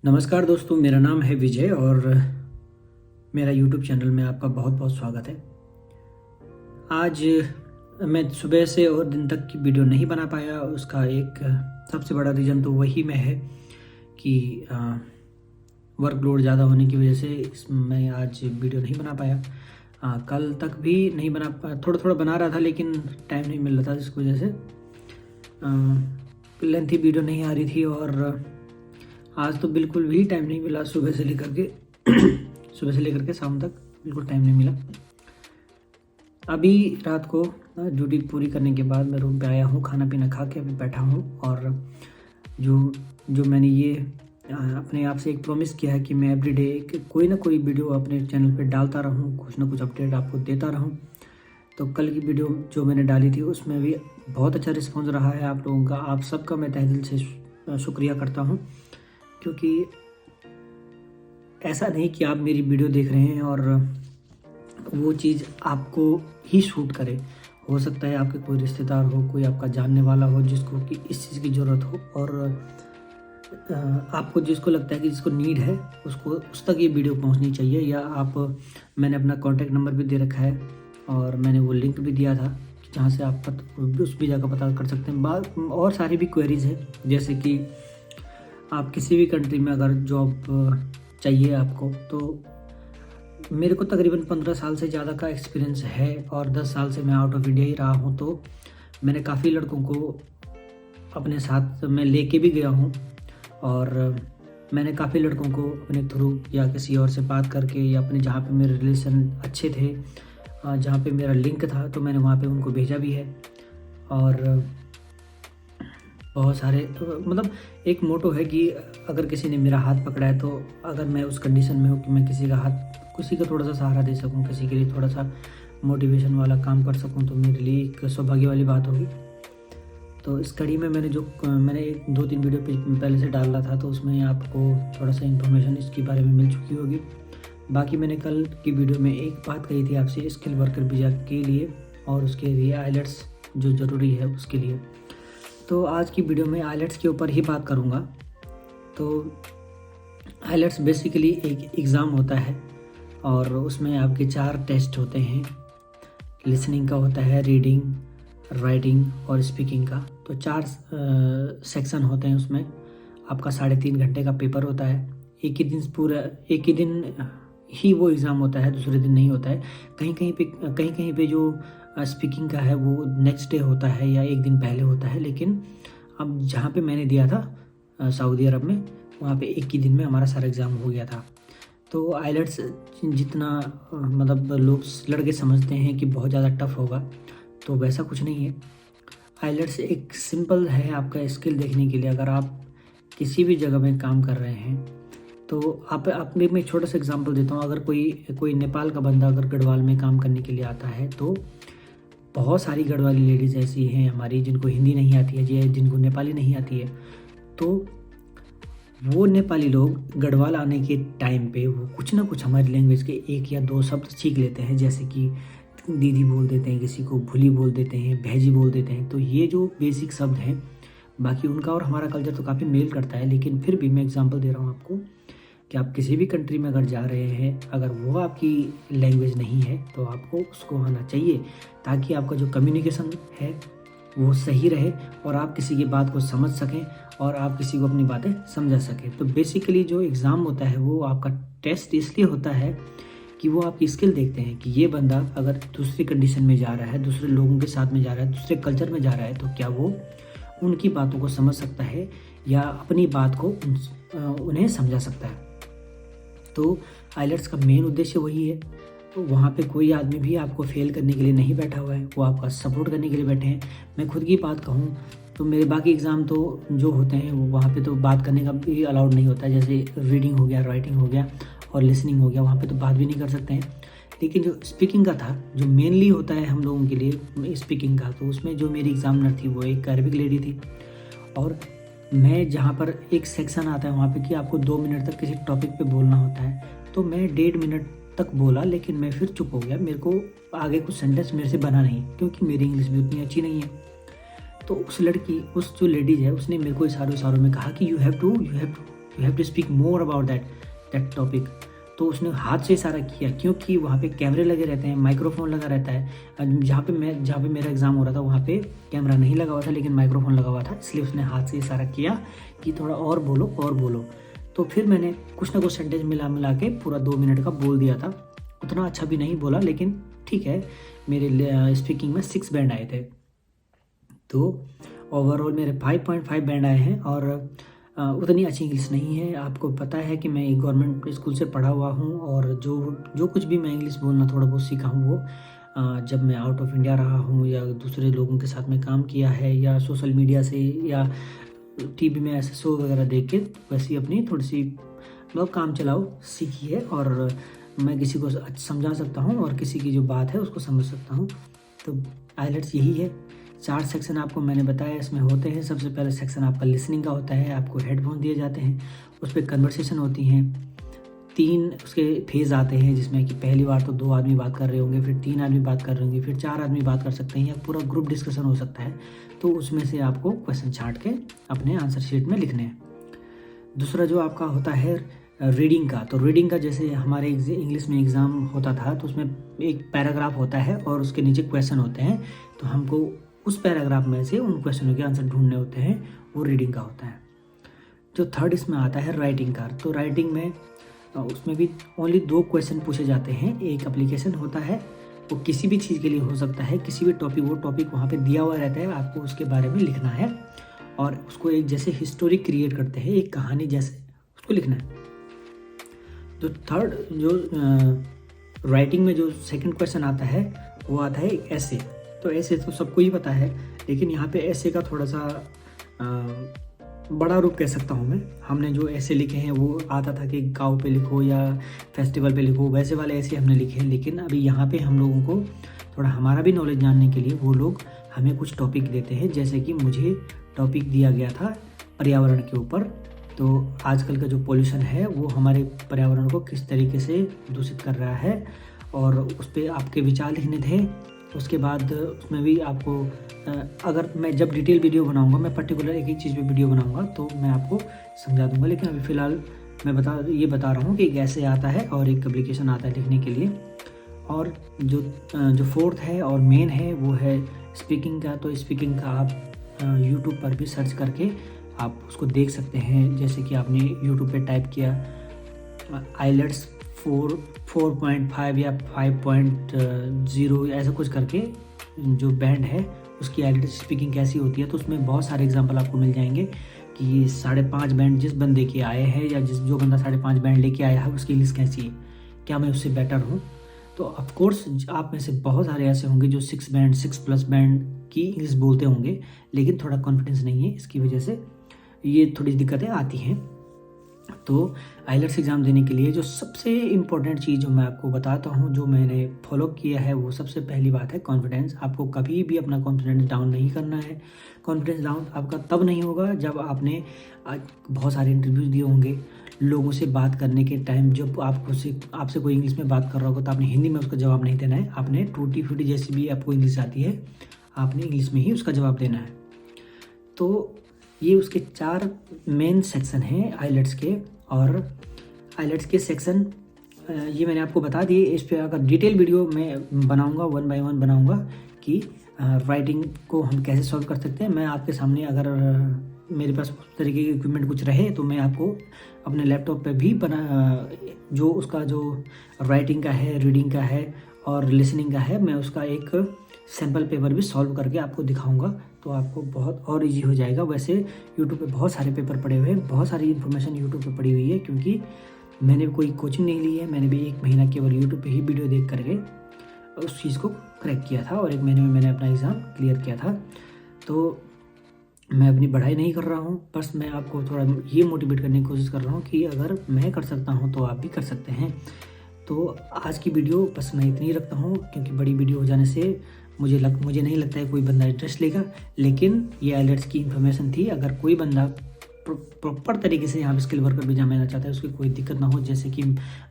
नमस्कार दोस्तों, मेरा नाम है विजय और मेरा यूट्यूब चैनल में आपका बहुत बहुत स्वागत है। आज मैं सुबह से और दिन तक की वीडियो नहीं बना पाया। उसका एक सबसे बड़ा रीज़न तो वही में है कि वर्कलोड ज़्यादा होने की वजह से मैं आज वीडियो नहीं बना पाया। कल तक भी नहीं बना पाया, थोड़ा थोड़ा बना रहा था लेकिन टाइम नहीं मिल रहा था, जिसकी वजह से लेंथी वीडियो नहीं आ रही थी। और आज तो बिल्कुल भी टाइम नहीं मिला, सुबह से लेकर के शाम तक बिल्कुल टाइम नहीं मिला। अभी रात को ड्यूटी पूरी करने के बाद मैं रूम पे आया हूँ, खाना पीना खा के अभी बैठा हूँ। और जो मैंने ये अपने आप से एक प्रॉमिस किया है कि मैं एवरीडे कोई ना कोई वीडियो अपने चैनल पे डालता रहूँ, कुछ ना कुछ अपडेट आपको देता रहूँ। तो कल की वीडियो जो मैंने डाली थी उसमें भी बहुत अच्छा रिस्पॉन्स रहा है आप लोगों का। आप सबका मैं तहे दिल से शुक्रिया करता हूँ, क्योंकि ऐसा नहीं कि आप मेरी वीडियो देख रहे हैं और वो चीज़ आपको ही शूट करे। हो सकता है आपके कोई रिश्तेदार हो, कोई आपका जानने वाला हो जिसको कि इस चीज़ की ज़रूरत हो, और आपको जिसको लगता है कि जिसको नीड है उसको उस तक ये वीडियो पहुंचनी चाहिए। या मैंने अपना कॉन्टैक्ट नंबर भी दे रखा है और मैंने वो लिंक भी दिया था जहाँ से आप उस भी जगह पता कर सकते हैं। बाद और सारी भी क्वेरीज़ है, जैसे कि आप किसी भी कंट्री में अगर जॉब चाहिए आपको, तो मेरे को तकरीबन 15 साल से ज़्यादा का एक्सपीरियंस है और 10 साल से मैं आउट ऑफ इंडिया ही रहा हूँ। तो मैंने काफ़ी लड़कों को अपने साथ में लेके भी गया हूँ और मैंने काफ़ी लड़कों को अपने थ्रू या किसी और से बात करके या अपने जहाँ पे मेरे रिलेशन अच्छे थे, जहाँ पे मेरा लिंक था, तो मैंने वहाँ पे उनको भेजा भी है। और बहुत सारे मतलब एक मोटो है कि अगर किसी ने मेरा हाथ पकड़ा है, तो अगर मैं उस कंडीशन में हूँ कि मैं किसी का थोड़ा सा सहारा दे सकूँ, किसी के लिए थोड़ा सा मोटिवेशन वाला काम कर सकूँ, तो मेरे लिए एक सौभाग्य वाली बात होगी। तो इस कड़ी में मैंने 2-3 वीडियो पहले से डाल रहा था, तो उसमें आपको थोड़ा सा इन्फॉर्मेशन इसके बारे में मिल चुकी होगी। बाकी मैंने कल की वीडियो में एक बात कही थी आपसे, स्किल वर्कर वीज़ा के लिए और उसके लिए आइलेट्स जो ज़रूरी है उसके लिए। तो आज की वीडियो में आइलेट्स के ऊपर ही बात करूँगा। तो आइलेट्स बेसिकली एक एग्ज़ाम होता है और उसमें आपके 4 टेस्ट होते हैं। लिसनिंग का होता है, रीडिंग, राइटिंग और स्पीकिंग का। तो 4 सेक्शन होते हैं उसमें। आपका 3.5 घंटे का पेपर होता है। एक ही दिन ही वो एग्ज़ाम होता है, दूसरे दिन नहीं होता है। कहीं पे जो स्पीकिंग का है वो नेक्स्ट डे होता है या एक दिन पहले होता है। लेकिन अब जहाँ पे मैंने दिया था सऊदी अरब में, वहाँ पे एक ही दिन में हमारा सारा एग्ज़ाम हो गया था। तो आइलेट्स जितना मतलब लोग लड़के समझते हैं कि बहुत ज़्यादा टफ होगा, तो वैसा कुछ नहीं है। आइलेट्स एक सिंपल है आपका स्किल देखने के लिए। अगर आप किसी भी जगह में काम कर रहे हैं, तो आप मैं एक छोटा सा एग्जांपल देता हूँ। अगर कोई नेपाल का बंदा अगर गढ़वाल में काम करने के लिए आता है, तो बहुत सारी गढ़वाली लेडीज़ ऐसी हैं हमारी जिनको हिंदी नहीं आती है, जिनको नेपाली नहीं आती है। तो वो नेपाली लोग गढ़वाल आने के टाइम पे वो कुछ ना कुछ हमारी लैंग्वेज के 1 या 2 शब्द सीख लेते हैं, जैसे कि दीदी बोल देते हैं, किसी को भूली बोल देते हैं, भैजी बोल देते हैं। तो ये जो बेसिक शब्द हैं, बाकी उनका और हमारा कल्चर तो काफ़ी मेल करता है, लेकिन फिर भी मैं एग्जांपल दे रहा हूँ आपको कि आप किसी भी कंट्री में अगर जा रहे हैं, अगर वो आपकी लैंग्वेज नहीं है तो आपको उसको आना चाहिए, ताकि आपका जो कम्युनिकेशन है वो सही रहे और आप किसी की बात को समझ सकें और आप किसी को अपनी बातें समझा सकें। तो बेसिकली जो एग्ज़ाम होता है वो आपका टेस्ट इसलिए होता है कि वो आपकी स्किल देखते हैं कि ये बंदा अगर दूसरी कंडीशन में जा रहा है, दूसरे लोगों के साथ में जा रहा है, दूसरे कल्चर में जा रहा है, तो क्या वो उनकी बातों को समझ सकता है या अपनी बात को उन्हें समझा सकता है। तो आइलेट्स का मेन उद्देश्य वही है। तो वहाँ पे कोई आदमी भी आपको फेल करने के लिए नहीं बैठा हुआ है, वो आपका सपोर्ट करने के लिए बैठे हैं। मैं खुद की बात कहूँ तो मेरे बाकी एग्ज़ाम तो जो होते हैं वो वहाँ पे तो बात करने का भी अलाउड नहीं होता है, जैसे रीडिंग हो गया, राइटिंग हो गया और लिसनिंग हो गया, वहाँ पे तो बात भी नहीं कर सकते हैं। लेकिन जो स्पीकिंग का था, जो मेनली होता है हम लोगों के लिए स्पीकिंग का, तो उसमें जो मेरी एग्ज़ामिनर थी वो एक अरबिक लेडी थी। और मैं जहाँ पर एक सेक्शन आता है वहाँ पे कि आपको 2 मिनट तक किसी टॉपिक पे बोलना होता है, तो मैं 1.5 मिनट तक बोला, लेकिन मैं फिर चुप हो गया। मेरे को आगे कुछ सेंटेंस मेरे से बना नहीं, क्योंकि मेरी इंग्लिश भी उतनी अच्छी नहीं है। तो उस जो लेडीज है उसने मेरे को इशारों में कहा कि you have to you have to speak more about that topic. तो उसने हाथ से इशारा किया, क्योंकि वहाँ पे कैमरे लगे रहते हैं, माइक्रोफोन लगा रहता है। जहाँ पे मेरा एग्ज़ाम हो रहा था वहाँ पे कैमरा नहीं लगा हुआ था, लेकिन माइक्रोफोन लगा हुआ था, इसलिए उसने हाथ से इशारा किया कि थोड़ा और बोलो और बोलो। तो फिर मैंने कुछ ना कुछ सेंटेंस मिला के पूरा 2 मिनट का बोल दिया था। उतना अच्छा भी नहीं बोला, लेकिन ठीक है, मेरे स्पीकिंग में 6 बैंड आए थे। तो ओवरऑल मेरे 5.5 बैंड आए हैं, और उतनी अच्छी इंग्लिश नहीं है। आपको पता है कि मैं एक गवर्नमेंट स्कूल से पढ़ा हुआ हूँ, और जो कुछ भी मैं इंग्लिश बोलना थोड़ा बहुत सीखा हूँ वो जब मैं आउट ऑफ इंडिया रहा हूँ, या दूसरे लोगों के साथ में काम किया है, या सोशल मीडिया से, या टीवी में ऐसे शो वगैरह देख के वैसे अपनी थोड़ी सी मतलब काम चलाओ सीखी है, और मैं किसी को समझा सकता हूँ और किसी की जो बात है उसको समझ सकता हूँ। तो आइलेट्स यही है। 4 सेक्शन आपको मैंने बताया इसमें होते हैं। सबसे पहले सेक्शन आपका लिसनिंग का होता है, आपको हेडफोन दिए जाते हैं, उस पर कन्वर्सेशन होती हैं। 3 उसके फेज़ आते हैं, जिसमें कि पहली बार तो 2 आदमी बात कर रहे होंगे, फिर 3 आदमी बात कर रहे होंगे, फिर 4 आदमी बात कर सकते हैं, या पूरा ग्रुप डिस्कशन हो सकता है। तो उसमें से आपको क्वेश्चन छांट के अपने आंसर शीट में लिखने हैं। दूसरा जो आपका होता है रीडिंग का, तो रीडिंग का जैसे हमारे इंग्लिश में एग्ज़ाम होता था, तो उसमें एक पैराग्राफ होता है और उसके नीचे क्वेश्चन होते हैं, तो हमको उस पैराग्राफ में से उन क्वेश्चनों के आंसर ढूंढने होते हैं, वो रीडिंग का होता है। जो थर्ड इसमें आता है राइटिंग का, तो राइटिंग में उसमें भी ओनली 2 क्वेश्चन पूछे जाते हैं। एक एप्लीकेशन होता है, वो किसी भी चीज़ के लिए हो सकता है, किसी भी टॉपिक, वो टॉपिक वहाँ पे दिया हुआ रहता है, आपको उसके बारे में लिखना है, और उसको एक जैसे हिस्टोरी क्रिएट करते हैं, एक कहानी जैसे उसको लिखना है। जो थर्ड जो राइटिंग में जो सेकंड क्वेश्चन आता है, वो आता है ऐसे। तो ऐसे तो सबको ही पता है, लेकिन यहाँ पे ऐसे का थोड़ा सा बड़ा रूप कह सकता हूँ मैं। हमने जो ऐसे लिखे हैं वो आता था कि गाँव पे लिखो या फेस्टिवल पे लिखो, वैसे वाले ऐसे हमने लिखे हैं। लेकिन अभी यहाँ पे हम लोगों को थोड़ा हमारा भी नॉलेज जानने के लिए वो लोग हमें कुछ टॉपिक देते हैं। जैसे कि मुझे टॉपिक दिया गया था पर्यावरण के ऊपर। तो आजकल का जो पोल्यूशन है वो हमारे पर्यावरण को किस तरीके से दूषित कर रहा है, और उस पर आपके विचार लिखने थे। उसके बाद उसमें भी आपको अगर मैं जब डिटेल वीडियो बनाऊंगा, मैं पर्टिकुलर एक ही चीज़ पे वीडियो बनाऊंगा, तो मैं आपको समझा दूंगा। लेकिन अभी फ़िलहाल मैं बता रहा हूँ कि कैसे आता है, और एक एप्लीकेशन आता है लिखने के लिए। और जो फोर्थ है और मेन है वो है स्पीकिंग का। तो स्पीकिंग का आप यूट्यूब पर भी सर्च करके आप उसको देख सकते हैं। जैसे कि आपने यूट्यूब पे टाइप किया आइलेट्स 4.5 या 5.0 ऐसा कुछ करके जो बैंड है उसकी आइलेट्स स्पीकिंग कैसी होती है, तो उसमें बहुत सारे एग्जांपल आपको मिल जाएंगे कि 5.5 बैंड जिस बंदे के आए हैं, या जो बंदा 5.5 बैंड लेके आया है उसकी इंग्लिश कैसी है, क्या मैं उससे बेटर हूँ। तो ऑफकोर्स आप में से बहुत सारे ऐसे होंगे जो 6+ बैंड की इंग्लिश बोलते होंगे, लेकिन थोड़ा कॉन्फिडेंस नहीं है, इसकी वजह से ये थोड़ी दिक्कतें आती हैं। तो आइलेट्स एग्ज़ाम देने के लिए जो सबसे इम्पोर्टेंट चीज़ जो मैं आपको बताता हूँ, जो मैंने फॉलो किया है, वो सबसे पहली बात है कॉन्फिडेंस। आपको कभी भी अपना कॉन्फिडेंस डाउन नहीं करना है। कॉन्फिडेंस डाउन आपका तब नहीं होगा जब आपने बहुत सारे इंटरव्यूज़ दिए होंगे, लोगों से बात करने के टाइम जब आपसे कोई इंग्लिश में बात कर रहा होगा, तो आपने हिंदी में उसका जवाब नहीं देना है। आपने टूटी फूटी जैसी भी आपको इंग्लिश आती है, आपने इंग्लिश में ही उसका जवाब देना है। तो ये उसके 4 मेन सेक्शन हैं आइलेट्स के। और आइलेट्स के सेक्शन ये मैंने आपको बता दिए। इस पर अगर डिटेल वीडियो मैं बनाऊंगा, 1 by 1 बनाऊंगा कि राइटिंग को हम कैसे सॉल्व कर सकते हैं। मैं आपके सामने, अगर मेरे पास उस तरीके के इक्विपमेंट कुछ रहे, तो मैं आपको अपने लैपटॉप पे भी जो उसका जो राइटिंग का है, रीडिंग का है और लिसनिंग का है, मैं उसका एक सैम्पल पेपर भी सॉल्व करके आपको दिखाऊंगा, तो आपको बहुत और इजी हो जाएगा। वैसे यूट्यूब पे बहुत सारे पेपर पड़े हुए हैं, बहुत सारी इन्फॉर्मेशन यूट्यूब पे पड़ी हुई है, क्योंकि मैंने कोई कोचिंग नहीं ली है। मैंने भी 1 महीना केवल यूट्यूब पे ही वीडियो देख करके उस चीज़ को क्रैक किया था, और 1 महीने में मैंने अपना एग्ज़ाम क्लियर किया था। तो मैं अपनी पढ़ाई नहीं कर रहा हूँ, बस मैं आपको थोड़ा ये मोटिवेट करने की कोशिश कर रहा हूँ कि अगर मैं कर सकता हूँ तो आप भी कर सकते हैं। तो आज की वीडियो बस मैं इतनी रखता हूँ, क्योंकि बड़ी वीडियो हो जाने से मुझे नहीं लगता है कोई बंदा इंटरेस्ट लेगा। लेकिन ये आइलेट्स की इन्फॉर्मेशन थी। अगर कोई बंदा प्रॉपर तरीके से यहाँ पे स्किल वर्कर भी जाना चाहता है, उसकी कोई दिक्कत ना हो। जैसे कि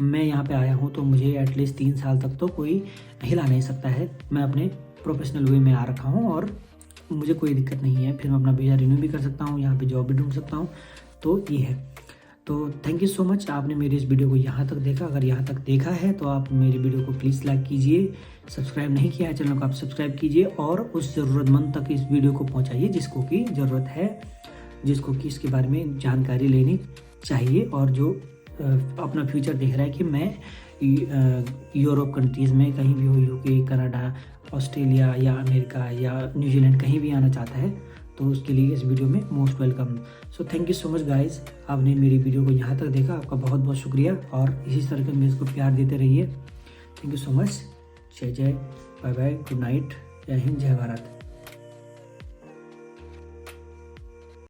मैं यहाँ पे आया हूँ, तो मुझे एटलीस्ट 3 साल तक तो कोई हिला नहीं सकता है। मैं अपने प्रोफेशनल वे में आ रखा हूँ और मुझे कोई दिक्कत नहीं है। फिर मैं अपना वीज़ा रिन्यू भी कर सकता हूँ, यहाँ पे जॉब भी ढूंढ सकता हूँ। तो ये है। तो थैंक यू सो मच, आपने मेरी इस वीडियो को यहाँ तक देखा। अगर यहाँ तक देखा है तो आप मेरी वीडियो को प्लीज़ लाइक कीजिए, सब्सक्राइब नहीं किया है चैनल को आप सब्सक्राइब कीजिए और उस ज़रूरतमंद तक इस वीडियो को पहुँचाइए जिसको कि ज़रूरत है, जिसको कि इसके बारे में जानकारी लेनी चाहिए और जो अपना फ्यूचर देख रहा है कि मैं यूरोप कंट्रीज़ में कहीं भी हो, यूके, कनाडा, ऑस्ट्रेलिया या अमेरिका या न्यूजीलैंड कहीं भी आना चाहता है, तो उसके लिए इस वीडियो में most welcome. So thank you so much guys, आपने मेरी वीडियो को यहाँ तक देखा, आपका बहुत बहुत शुक्रिया और इसी तरह के मेरे को प्यार देते रहिए। Thank you so much. जय जय, बाय बाय, गुड नाइट, जय हिंद, जय भारत।